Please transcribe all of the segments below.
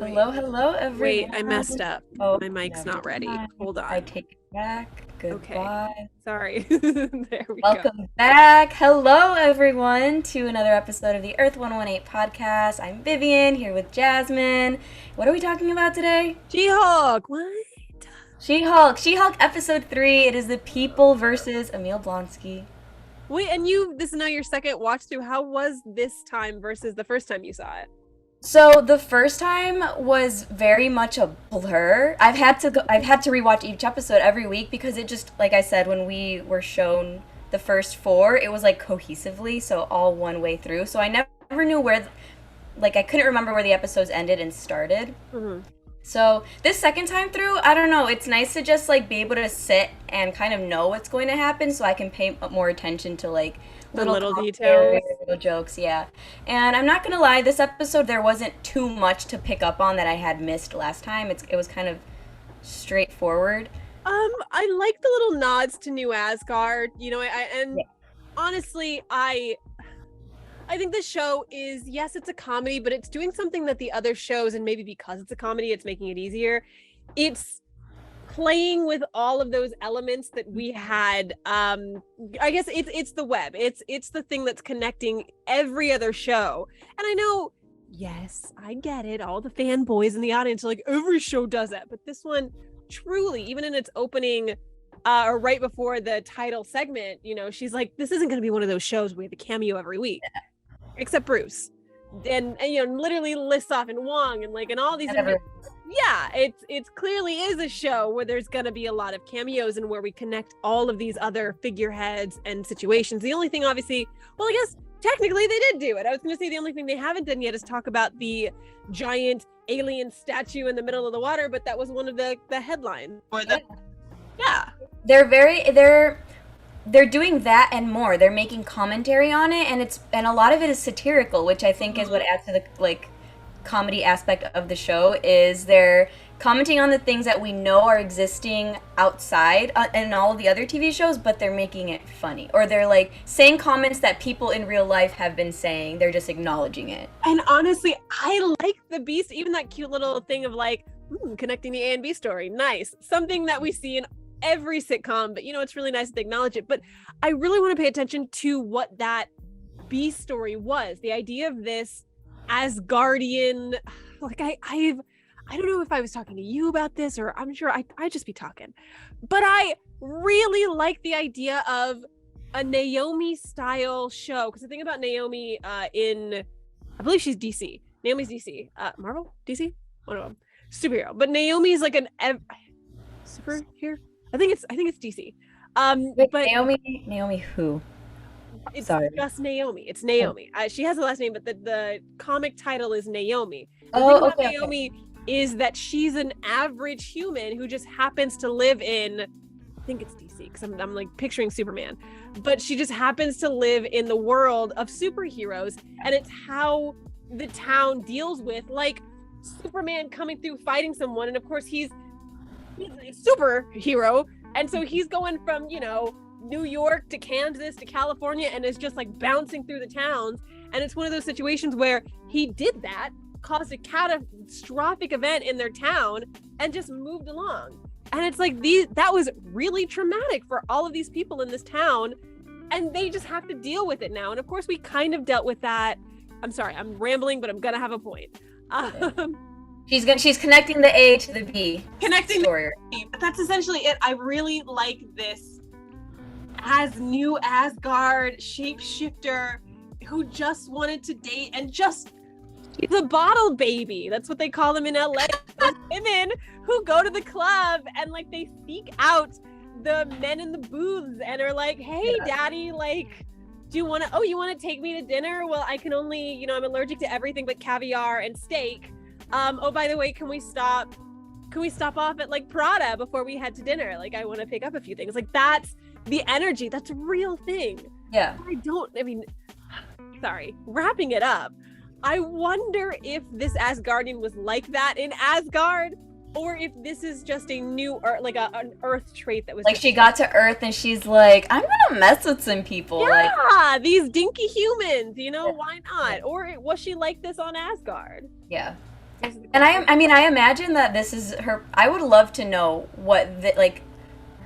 Hello, everyone. Wait, I messed up. Oh, My mic's never not ready. mind. Hold on. I take it back. Goodbye. Okay. Sorry. There we go. Welcome back. Hello, everyone, to another episode of the Earth 118 podcast. I'm Vivian, here with Jasmine. What are we talking about today? Shehulk. What? She-Hulk. She-Hulk episode 3. It is the people versus Emil Blonsky. Wait, and this is now your second watch through. How was this time versus the first time you saw it? So the first time was very much a blur. I've had to rewatch each episode every week because it just, like I said, when we were shown the first 4, it was like cohesively, so all one way through. So I never knew where, like I couldn't remember where the episodes ended and started. Mm-hmm. So this second time through, I don't know, it's nice to just like be able to sit and kind of know what's going to happen so I can pay more attention to like little details, little jokes, yeah. And I'm not gonna lie, this episode there wasn't too much to pick up on that I had missed last time. It was kind of straightforward. I like the little nods to New Asgard, honestly, I think the show is, yes, it's a comedy, but it's doing something that the other shows, and maybe because it's a comedy, it's making it easier. It's playing with all of those elements that we had. I guess it's the web. It's the thing that's connecting every other show. And I know, yes, I get it. All the fanboys in the audience are like, every show does that. But this one, truly, even in its opening, or right before the title segment, she's like, this isn't going to be one of those shows where we have a cameo every week. Except Bruce, and literally lists off and Wong and all these. Yeah, it's clearly is a show where there's gonna be a lot of cameos and where we connect all of these other figureheads and situations. The only thing, obviously, well, I guess technically they did do it. I was gonna say the only thing they haven't done yet is talk about the giant alien statue in the middle of the water, but that was one of the headlines. Yeah. They're doing that and more. They're making commentary on it, and a lot of it is satirical, which I think is what adds to the comedy aspect of the show. Is they're commenting on the things that we know are existing outside in all of the other TV shows, but they're making it funny, or they're saying comments that people in real life have been saying. They're just acknowledging it. And honestly, I like the Beast, even that cute little thing of connecting the A and B story. Nice, something that we see in every sitcom, but it's really nice to acknowledge it. But I really want to pay attention to what that B story was. The idea of this Asgardian, I don't know if I was talking to you about this, or I'm sure I just be talking, but I really like the idea of a Naomi style show, because the thing about Naomi I believe she's DC. Naomi's DC, Marvel, DC, one of them, superhero, but Naomi's like an superhero. I think it's DC. Wait, but Naomi who? It's Sorry. just Naomi. It's Naomi. She has a last name, but the comic title is Naomi. The Oh, thing about okay. Naomi is that she's an average human who just happens to live in, I think it's DC, because I'm picturing Superman, but she just happens to live in the world of superheroes, and it's how the town deals with Superman coming through fighting someone, and of course he's a superhero, and so he's going from New York to Kansas to California, and is just bouncing through the towns. And it's one of those situations where he did that, caused a catastrophic event in their town, and just moved along. And it's that was really traumatic for all of these people in this town, and they just have to deal with it now. And of course we kind of dealt with that. I'm sorry, I'm rambling, but I'm gonna have a point. She's connecting the A to the B. Connecting the B. But that's essentially it. I really like this New Asgard shapeshifter who just wanted to date, and he's a bottle baby. That's what they call them in LA. Women who go to the club and they seek out the men in the booths and are like, hey, daddy, do you want to take me to dinner? Well, I can only, I'm allergic to everything but caviar and steak. Oh, by the way, can we stop off at Prada before we head to dinner? I want to pick up a few things. That's the energy. That's a real thing. Yeah. Sorry, wrapping it up, I wonder if this Asgardian was like that in Asgard, or if this is just a new an Earth trait that was she got to Earth and she's like, I'm gonna mess with some people. Yeah, these dinky humans, why not? Or was she like this on Asgard? Yeah. And I mean, I imagine that this is her. I would love to know what like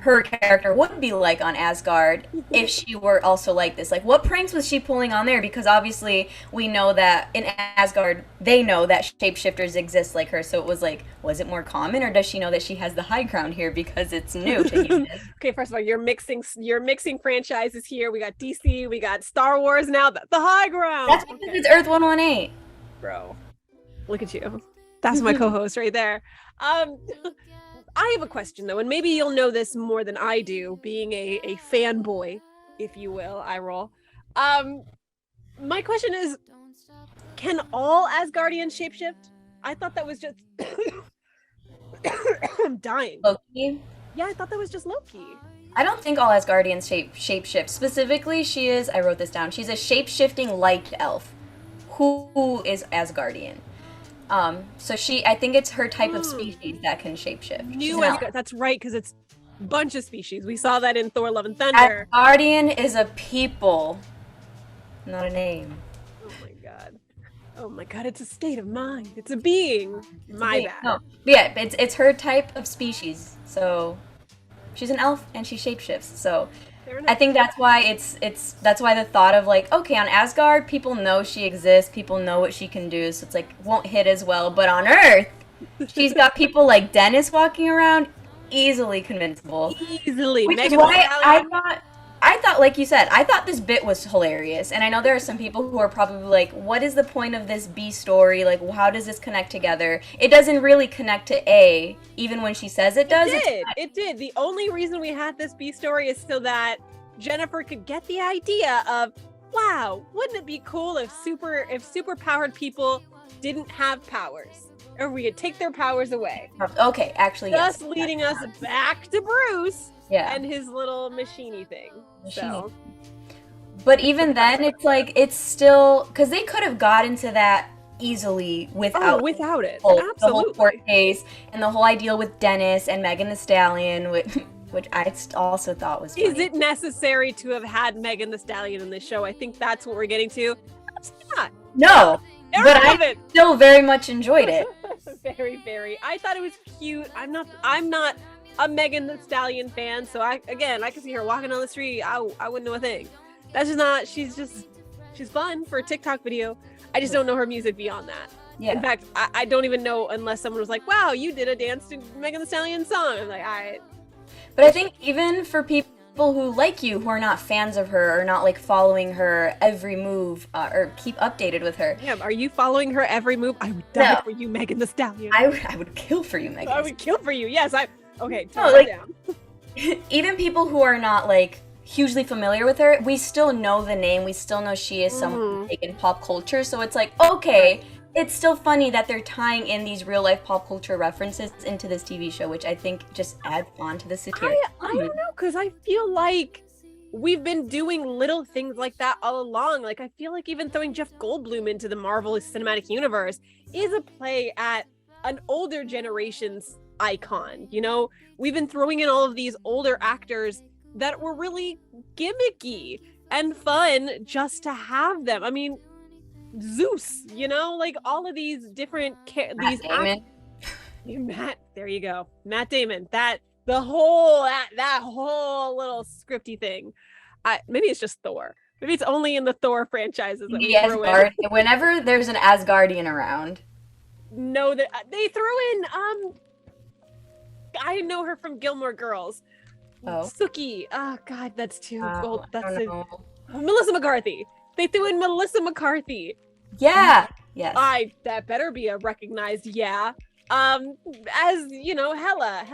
her character would be like on Asgard if she were also like this. Like, what pranks was she pulling on there? Because obviously, we know that in Asgard, they know that shapeshifters exist like her. So it was like, was it more common, or does she know that she has the high ground here because it's new to humans? Okay, first of all, you're mixing franchises here. We got DC, we got Star Wars now. The high ground. That's because it's Earth 118. Bro, look at you. That's my co-host right there. I have a question though, and maybe you'll know this more than I do, being a fanboy, if you will. I roll. My question is, can all Asgardians shapeshift? I thought that was just. I'm dying. Loki? Yeah, I thought that was just Loki. I don't think all Asgardians shapeshift. Specifically, she is, I wrote this down, she's a shape-shifting light elf who is Asgardian. So I think it's her type of species that can shapeshift. New Asgard, that's right, because it's a bunch of species. We saw that in Thor: Love and Thunder. Asgardian is a people, not a name. Oh my god, it's a state of mind. It's a being. My bad. No. Yeah, it's her type of species. So she's an elf and she shapeshifts. So I think that's why that's why the thought of like, okay, on Asgard, people know she exists, people know what she can do, so it's like won't hit as well. But on Earth, she's got people like Dennis walking around, easily convincible. Easily. Which is why I thought, like you said, I thought this bit was hilarious. And I know there are some people who are probably like, what is the point of this B story? Like, how does this connect together? It doesn't really connect to A, even when she says it does. It did. The only reason we had this B story is so that Jennifer could get the idea of, wow, wouldn't it be cool if super powered people didn't have powers? Or we could take their powers away. Okay, actually, yes. Thus leading us back to Bruce. Yeah. And his little machine-y thing. So. But even then, it's like, it's still, because they could have got into that easily without it. Absolutely. The whole court case and the whole idea with Dennis and Megan Thee Stallion, which I also thought was funny. Is it necessary to have had Megan Thee Stallion in this show? I think that's what we're getting to. It's not. No. But I still very much enjoyed it. Very, very. I thought it was cute. I'm not a Megan Thee Stallion fan, so I could see her walking on the street. I wouldn't know a thing. That's just not. She's fun for a TikTok video. I just don't know her music beyond that. Yeah. In fact, I don't even know unless someone was like, "Wow, you did a dance to Megan Thee Stallion song." I'm like, "I." But I think even for people who like you, who are not fans of her or not like following her every move or keep updated with her. Yeah, are you following her every move? I would die for you, Megan Thee Stallion. I would kill for you, Megan. I would kill for you. Yes, Okay, down. Even people who are not like hugely familiar with her, we still know the name. We still know she is someone big in pop culture. So it's like, okay, it's still funny that they're tying in these real life pop culture references into this TV show, which I think just adds on to the satire. I don't know, because I feel like we've been doing little things like that all along. Like I feel like even throwing Jeff Goldblum into the Marvel Cinematic Universe is a play at an older generation's icon. You know, we've been throwing in all of these older actors that were really gimmicky and fun just to have them. I mean, Zeus, you know, like all of these different Matt, there you go, Matt Damon. That whole little scripty thing. Maybe it's just Thor. Maybe it's only in the Thor franchises that we throw in. Whenever there's an Asgardian around. No, that they threw in I know her from Gilmore Girls. Sookie. Oh God, that's too old. That's Melissa McCarthy. They threw in Melissa McCarthy. Yeah. Yes. That better be a recognized as you know, Hela.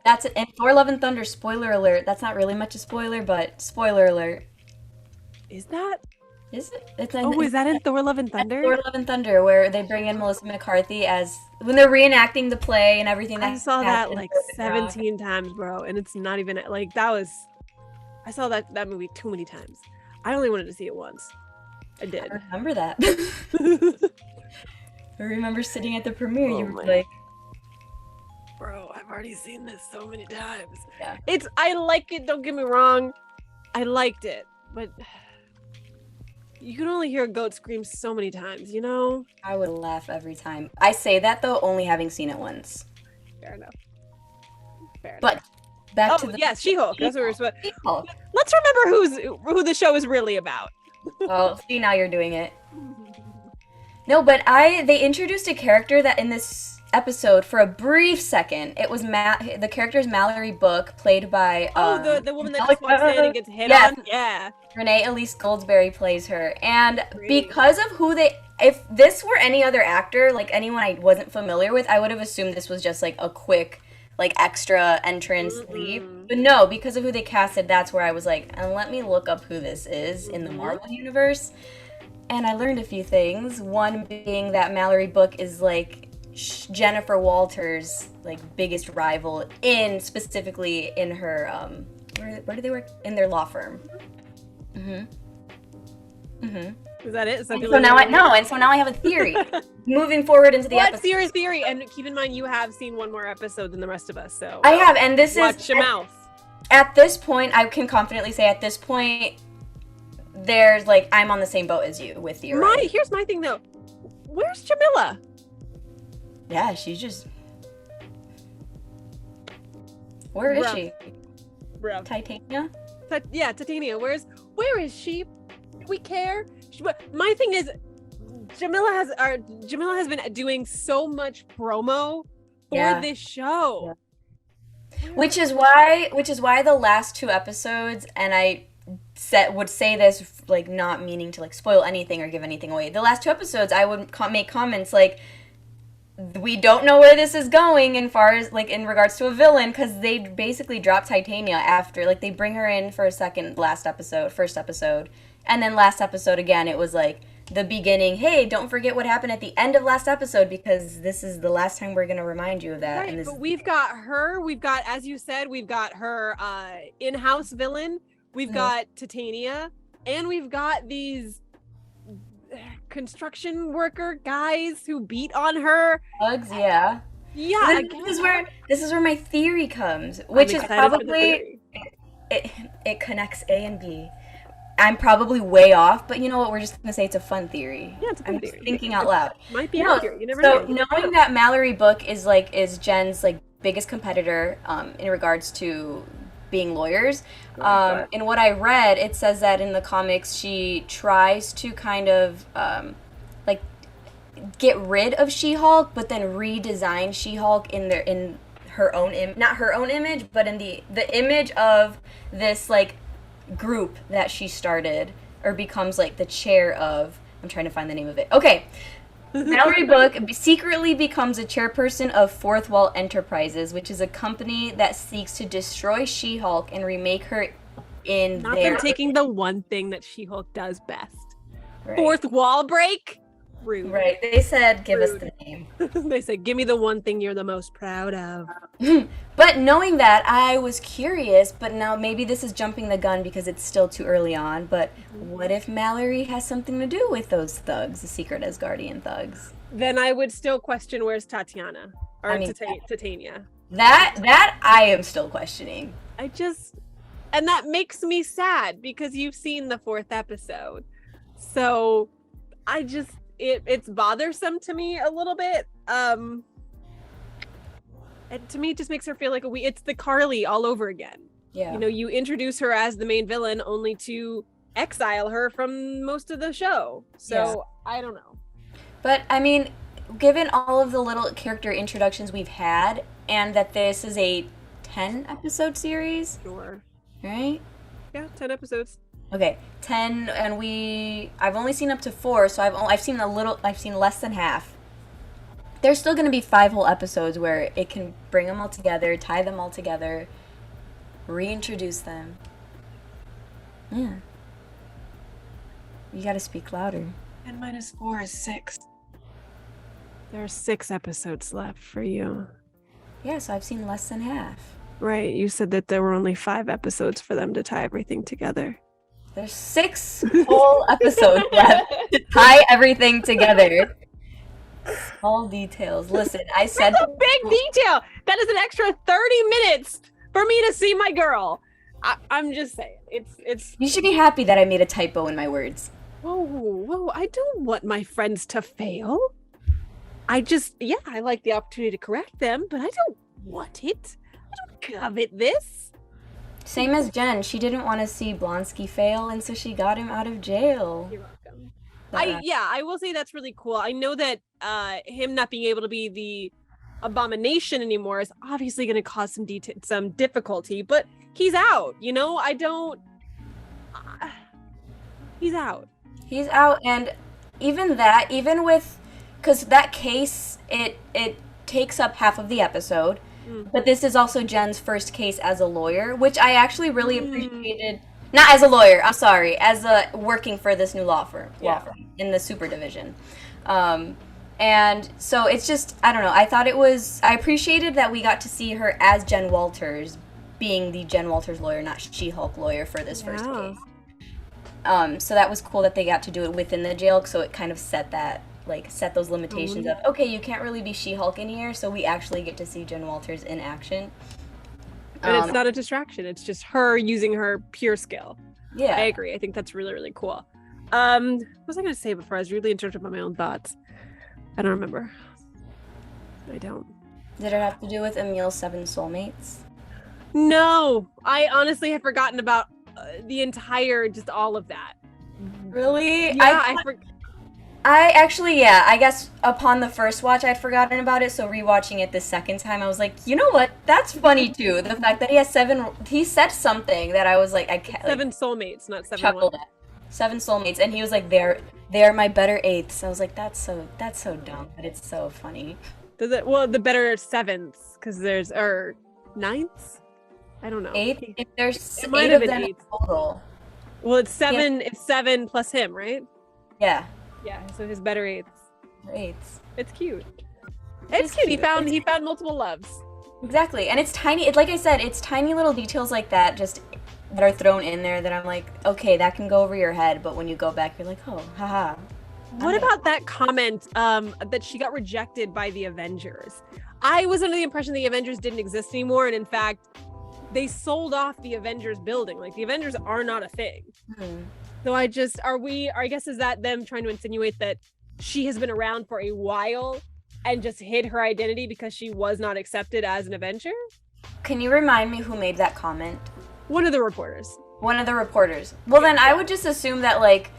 That's it. And Thor: Love and Thunder, spoiler alert. That's not really much a spoiler, but spoiler alert. Is that? Is it? Is that in Thor: Love and Thunder? Thor: Love and Thunder, where they bring in Melissa McCarthy when they're reenacting the play and everything. I saw that like 17 times, bro, and it's not even like that was. I saw that movie too many times. I only wanted to see it once. I did. I remember that. I remember sitting at the premiere. You were like, bro, I've already seen this so many times. Yeah. I like it. Don't get me wrong. I liked it, but. You can only hear a goat scream so many times, you know? I would laugh every time. I say that though, only having seen it once. Fair enough. Fair But enough. back to the yes, She-Hulk. That's what we're supposed. She-Hulk. Let's remember who the show is really about. Oh, see, now you're doing it. No, but they introduced a character that in this episode for a brief second. It was the character's Mallory Book, played by the woman that just walks in and gets hit on. Yeah. Renee Elise Goldsberry plays her, and because of if this were any other actor, like anyone I wasn't familiar with, I would have assumed this was just like a quick, like extra entrance leave. But no, because of who they casted, that's where I was like, and let me look up who this is in the Marvel universe. And I learned a few things. One being that Mallory Book is like Jennifer Walters' like biggest rival specifically in her where do they work? In their law firm. Is that it? So now I have a theory. Moving forward into the episode. What's your theory? And keep in mind, you have seen one more episode than the rest of us, so I have, and this watch your mouth. At this point, I can confidently say at this point, there's like I'm on the same boat as you with you. Right? Here's my thing though. Where's Jamila? Yeah, she's just. Where is she? Titania? Yeah, Titania. Where is she? Do we care? My thing is, Jamila has been doing so much promo for this show. Yeah. Which is why the last 2 episodes, and I would say this like not meaning to like spoil anything or give anything away. The last 2 episodes, I would make comments like, we don't know where this is going in far as like in regards to a villain, because they basically drop Titania after, like they bring her in for a first episode, and then last episode again it was like the beginning, hey, don't forget what happened at the end of last episode, because this is the last time we're going to remind you of that. Right, but we've got her, as you said, we've got her in-house villain, we've got Titania, and we've got these construction worker guys who beat on her. Bugs, yeah. Yeah. This is where my theory comes, which is probably it connects A and B. I'm probably way off, but you know what? We're just gonna say it's a fun theory. Yeah, it's a fun theory. Thinking out loud. Might be accurate. You never know. So knowing that Mallory Book is Jen's like biggest competitor in regards to being lawyers. In what I read, it says that in the comics she tries to kind of like get rid of She-Hulk, but then redesign She-Hulk in her own not her own image, but in the image of this like group that she started or becomes like the chair of. I'm trying to find the name of it. Okay. Mallory Book secretly becomes a chairperson of Fourth Wall Enterprises, which is a company that seeks to destroy She-Hulk and remake her in Not them taking the one thing that She-Hulk does best. Right. Fourth wall break? Rude. Right. They said, give us the name. They said, give me the one thing you're the most proud of. But knowing that, I was curious, but now maybe this is jumping the gun because it's still too early on, but what if Mallory has something to do with those thugs, the Secret Asgardian thugs? Then I would still question where's Tatiana, or Titania. That I am still questioning. And that makes me sad because you've seen the 4th episode. So it's bothersome to me a little bit. And to me, it just makes her feel like it's the Carly all over again. Yeah. You know, you introduce her as the main villain only to exile her from most of the show. So I don't know. But I mean, given all of the little character introductions we've had, and that this is a 10 episode series. Sure. Right? Yeah, 10 episodes. Okay, 10, and I've only seen up to 4, so I've seen less than half. There's still going to be 5 whole episodes where it can bring them all together, tie them all together, reintroduce them. Yeah. You gotta speak louder. 10 minus 4 is 6. There are 6 episodes left for you. Yeah, so I've seen less than half. Right, you said that there were only 5 episodes for them to tie everything together. There's 6 whole episodes left to tie everything together. All details. Listen, I said... That's a big detail! That is an extra 30 minutes for me to see my girl. I'm just saying. It's. You should be happy that I made a typo in my words. whoa, I don't want my friends to fail. I like the opportunity to correct them, but I don't want it. I don't covet this. Same as Jen. She didn't want to see Blonsky fail, and so she got him out of jail. You're welcome. I will say that's really cool. I know that him not being able to be the abomination anymore is obviously going to cause some difficulty, but he's out. I don't. He's out. He's out, and even with, because that case, it takes up half of the episode, but this is also Jen's first case as a lawyer, which I actually really appreciated. Not as a lawyer, I'm sorry, as a working for this new law firm in the super division. And so it's just, I don't know, I appreciated that we got to see her as Jen Walters, being the Jen Walters lawyer, not She-Hulk lawyer for this first case. So that was cool that they got to do it within the jail, so it kind of set those limitations of, okay, you can't really be She-Hulk in here, so we actually get to see Jen Walters in action. And it's not a distraction, it's just her using her pure skill. Yeah. I agree. I think that's really, really cool. What was I going to say before? I was really interrupted by my own thoughts. I don't remember. I don't. Did it have to do with Emil's 7 soulmates? No, I honestly had forgotten about the entire, just all of that. Really? Yeah, I guess upon the first watch I'd forgotten about it, so rewatching it the second time I was like, you know what? That's funny too. The fact that he said something that I was like, I can't. 7 soulmates, not 7. Chuckled at. 7 soulmates, and he was like, they're my better eighths. I was like, that's so dumb, but it's so funny. The better 7ths, because there's ninths. I don't know. 8? If there's it might 8 have of been them 8. total. Well, it's 7. Yeah. It's 7 plus him, right? Yeah. Yeah. So his better 8ths. 8ths. It's cute. It's cute. He found multiple loves. Exactly, and it's tiny. Like I said, it's tiny little details like that that are thrown in there that I'm like, okay, that can go over your head, but when you go back, you're like, oh, haha. What about that comment that she got rejected by the Avengers? I was under the impression the Avengers didn't exist anymore, and in fact, they sold off the Avengers building. Like, the Avengers are not a thing. So I guess is that them trying to insinuate that she has been around for a while and just hid her identity because she was not accepted as an Avenger? Can you remind me who made that comment? One of the reporters. Well, then I would just assume that, like,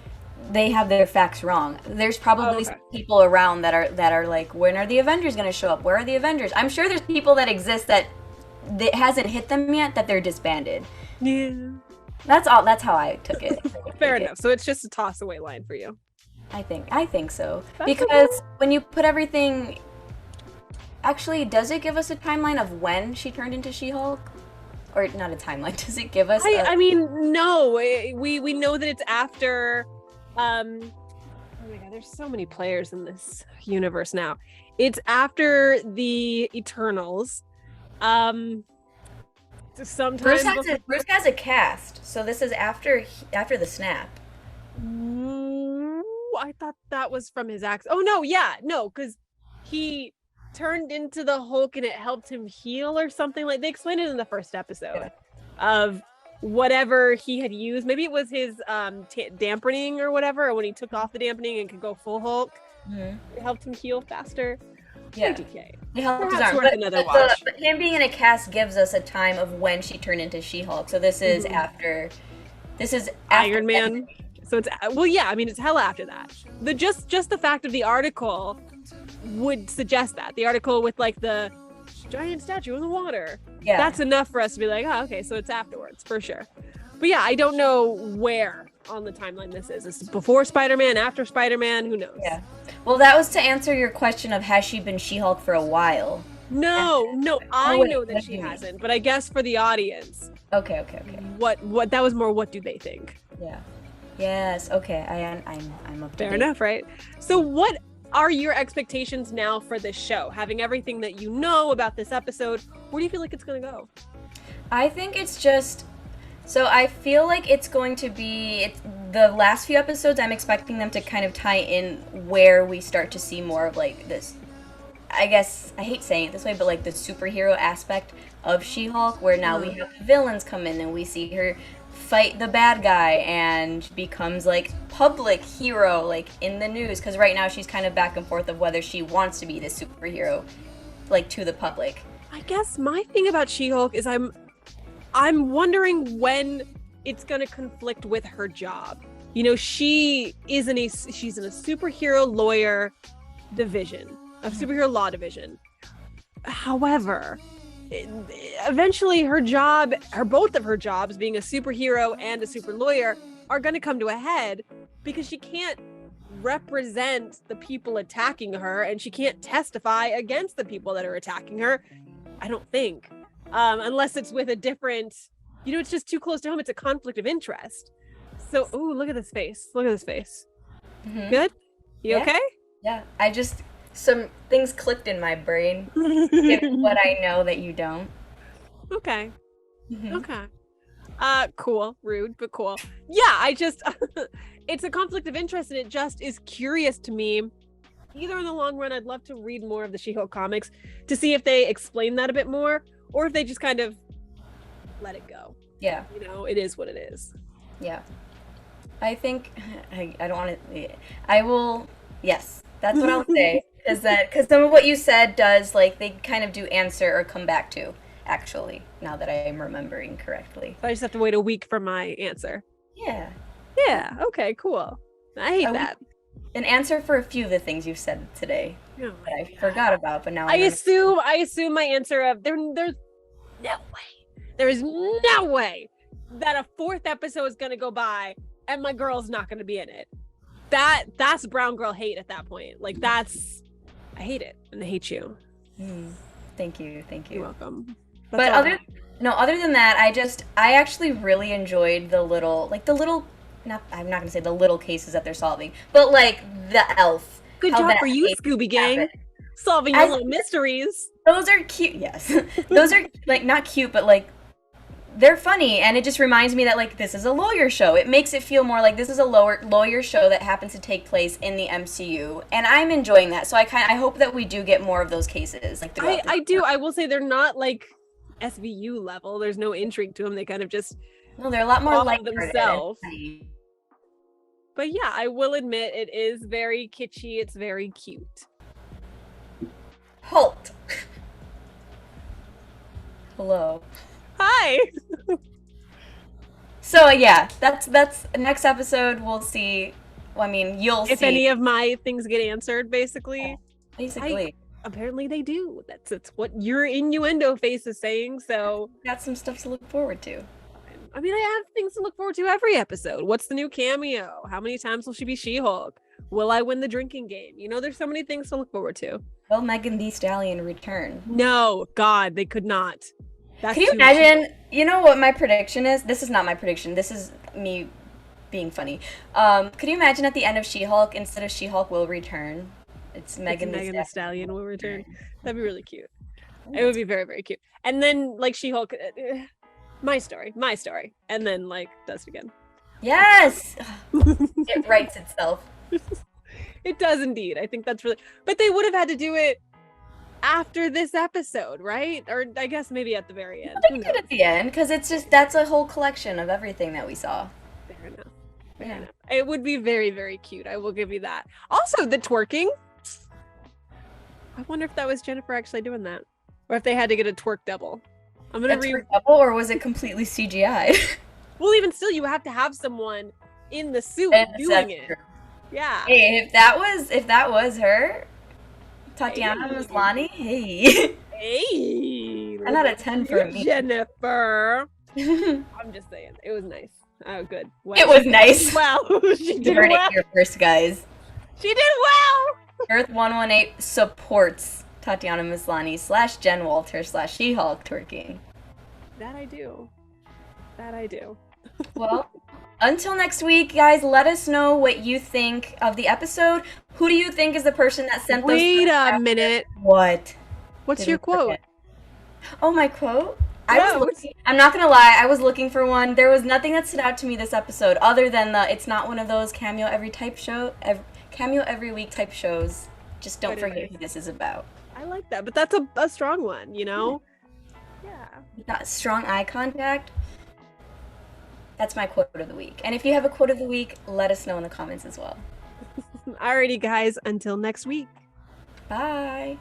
they have their facts wrong. There's probably some people around that are like, when are the Avengers going to show up? Where are the Avengers? I'm sure there's people that exist that it hasn't hit them yet, that they're disbanded. Yeah. That's how I took it. Fair enough. So it's just a toss away line for you. I think so. That's because when you put everything, actually, does it give us a timeline of when she turned into She-Hulk? Or not a timeline? Does it give us? I mean, no. We know that it's after. Oh my god, there's so many players in this universe now. It's after the Eternals. Sometimes Bruce has a cast, so this is after the snap. I thought that was from his axe. Oh no, because he turned into the Hulk and it helped him heal or something. Like, they explained it in the first episode of whatever he had used. Maybe it was his dampening or whatever, or when he took off the dampening and could go full Hulk. It helped him heal faster. Yeah. IDK. It helped his arm. But him being in a cast gives us a time of when she turned into She-Hulk. So this is after. This is after Iron Man. So it's it's hell after that. Just the fact of the article would suggest that. The article with like the giant statue in the water. Yeah. That's enough for us to be like, oh, okay, so it's afterwards for sure. But yeah, I don't know where on the timeline this is. Is it before Spider-Man, after Spider-Man? Who knows? Yeah. Well, that was to answer your question of has she been She-Hulk for a while? No, I know that she hasn't, but I guess for the audience. Okay. What that was more, what do they think? Yeah. Yes. Okay. I'm up to Fair date. enough, right? So what are your expectations now for this show? Having everything that you know about this episode, where do you feel like it's going to go? I think it's just... So I feel like it's going to be... the last few episodes, I'm expecting them to kind of tie in where we start to see more of like this... I guess, I hate saying it this way, but like the superhero aspect of She-Hulk, where now we have the villains come in and we see her fight the bad guy and becomes like public hero, like in the news, because right now she's kind of back and forth of whether she wants to be this superhero, like to the public. I guess my thing about She-Hulk is I'm wondering when it's going to conflict with her job. You know, she's in a superhero lawyer division, a superhero law division. However, eventually both of her jobs, being a superhero and a super lawyer, are going to come to a head because she can't represent the people attacking her and she can't testify against the people that are attacking her. I don't think, unless it's with a different, you know, it's just too close to home. It's a conflict of interest. So, ooh, look at this face. Look at this face. Mm-hmm. Good? You okay? Yeah. Some things clicked in my brain. Given what I know that you don't. Okay. Mm-hmm. Okay. Cool. Rude, but cool. Yeah, it's a conflict of interest, and it just is curious to me. Either in the long run, I'd love to read more of the She-Hulk comics to see if they explain that a bit more, or if they just kind of let it go. Yeah. You know, it is what it is. Yeah. I think I don't want to. I will. Yes, that's what I'll say. Because some of what you said does, like, they kind of do answer or come back to. Actually, now that I am remembering correctly. So I just have to wait a week for my answer. Yeah. Yeah. Okay. Cool. I hate that. An answer for a few of the things you've said today that I forgot about, but now I assume my answer of there's no way that a fourth episode is going to go by and my girl's not going to be in it. That's brown girl hate at that point. Like, I hate it, and I hate you. Thank you. You're welcome. But other than that, I actually really enjoyed the little, I'm not gonna say the little cases that they're solving, but like the elf. Good job for you, Scooby Gang, solving your little mysteries. Those are cute. Yes, those are like not cute, but like they're funny, and it just reminds me that like this is a lawyer show. It makes it feel more like this is a lawyer show that happens to take place in the MCU, and I'm enjoying that. So I hope that we do get more of those cases. Like I do. I will say they're not like SVU level. There's no intrigue to them. They kind of just they're a lot more like themselves. But yeah, I will admit it is very kitschy. It's very cute. Halt. Hello. Hi. So yeah, that's next episode. We'll see. Well, I mean, you'll see if any of my things get answered. Basically. Apparently they do. That's what your innuendo face is saying. So got some stuff to look forward to. I mean, I have things to look forward to every episode. What's the new cameo? How many times will she be She-Hulk? Will I win the drinking game? You know, there's so many things to look forward to. Will Megan Thee Stallion return? No, God, they could not. Can you imagine? You know what my prediction is? This is not my prediction. This is me being funny. Could you imagine at the end of She-Hulk, instead of She-Hulk will return, it's Megan Thee Stallion will return? That'd be really cute. It would be very, very cute. And then like She-Hulk, my story, and then like does it again. Yes, it writes itself. It does indeed. I think that's really. But they would have had to do it after this episode, right? Or I guess maybe at the very end. They did at the end because it's just that's a whole collection of everything that we saw. Fair enough. Fair enough. It would be very, very cute. I will give you that. Also, the twerking. I wonder if that was Jennifer actually doing that, or if they had to get a twerk double. I'm gonna twerk double, or was it completely CGI? Well, even still, you have to have someone in the suit doing it. True. Yeah. Hey, if that was her, Tatiana Maslany, hey. Hey. 10 out of 10 for me. Jennifer. I'm just saying, it was nice. Oh, good. Well, it was nice. Wow. She did heard well. it here first, guys. She did well. Earth 118 supports Tatiana Maslany / Jen Walter / She-Hulk twerking. That I do. Well, until next week, guys, let us know what you think of the episode. Who do you think is the person that sent those? Wait a minute. What? What's your quote? Oh, my quote? I'm not gonna lie, I was looking for one. There was nothing that stood out to me this episode other than it's not one of those cameo every week type shows. Just don't forget who this is about. I like that, but that's a strong one, you know? Yeah. That strong eye contact. That's my quote of the week. And if you have a quote of the week, let us know in the comments as well. Alrighty, guys, until next week. Bye.